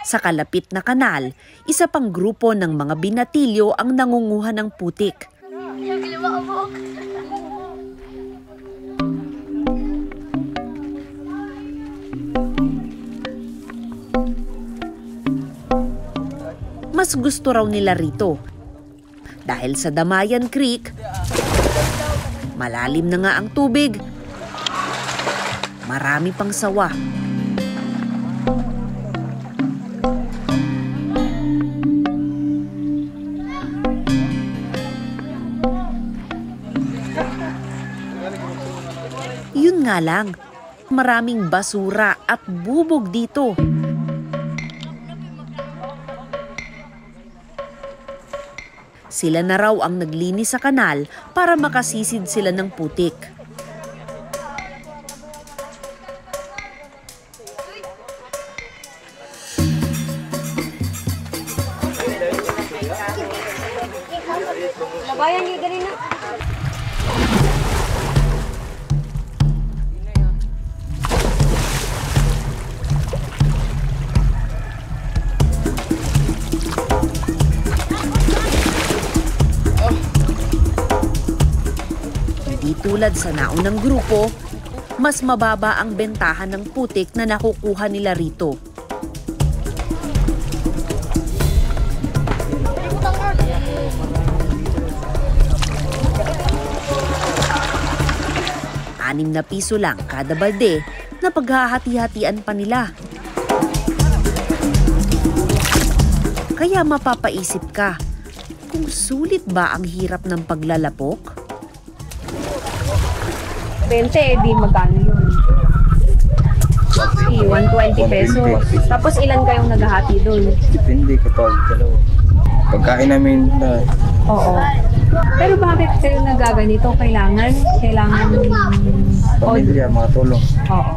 Sa kalapit na kanal, isa pang grupo ng mga binatilyo ang nangunguha ng putik. Mas gusto raw nila rito. Dahil sa Damayan Creek, malalim na nga ang tubig, marami pang sawa. Yun nga lang, maraming basura at bubog dito. Sila na raw ang naglinis sa kanal para makasisid sila ng putik. Labayan niyo galing na. Hindi tulad sa naunang grupo, mas mababa ang bentahan ng putik na nakukuha nila rito. ₱6 lang kada balde na paghahati-hatian pa nila. Kaya mapapaisip ka, kung sulit ba ang hirap ng paglalapok? 20, di magkano yun? 120 pesos. Tapos ilan kayong naghahati doon? Depende kapag dalawa. Pagkain namin na... Oo. Pero bakit kayo nagaganito? Kailangan pamilya, mga tulong. Oo.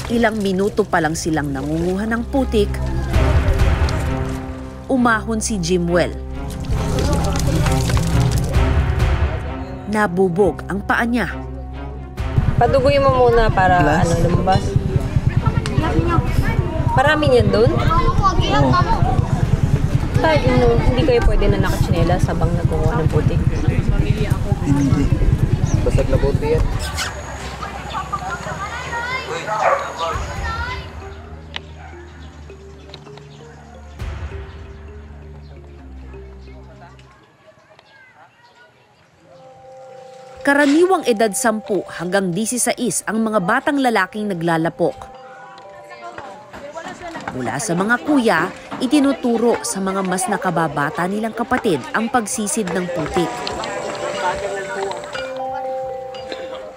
Ilang minuto pa lang silang nangunguha ng putik, umahon si Jimwell. Nabubog ang paa niya. Paduguin mo muna para lumabas. Marami niyan doon? Oo. Kahit hindi kayo pwede na nakatsinelas habang nagkukuha ng putik? Hindi. Basag na puti yan. Karaniwang edad 10 hanggang 16 ang mga batang lalaking naglalapok. Mula sa mga kuya, itinuturo sa mga mas nakababata nilang kapatid ang pagsisid ng putik.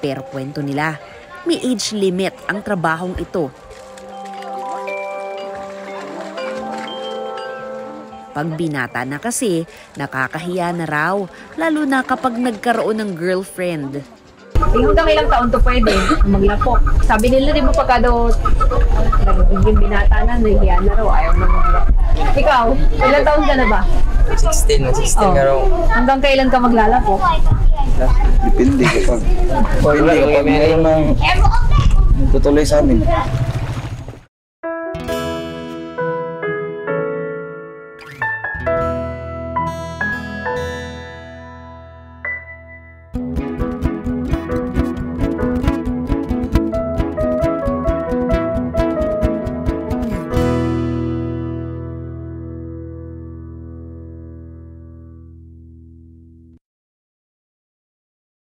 Pero kwento nila, may age limit ang trabahong ito. Pag binata na kasi, nakakahiya na raw, lalo na kapag nagkaroon ng girlfriend. Hanggang ilang taon to pwede maglapok? Sabi nila, di ba pagka daw nagiging binata na, nahihiya na raw, ayaw na maglapok. Ikaw, ilang taon ka na ba? 16 nga raw. Hanggang kailan ka maglalapok? Depende kapag. Pwede kapag mayroon ng tutuloy sa amin.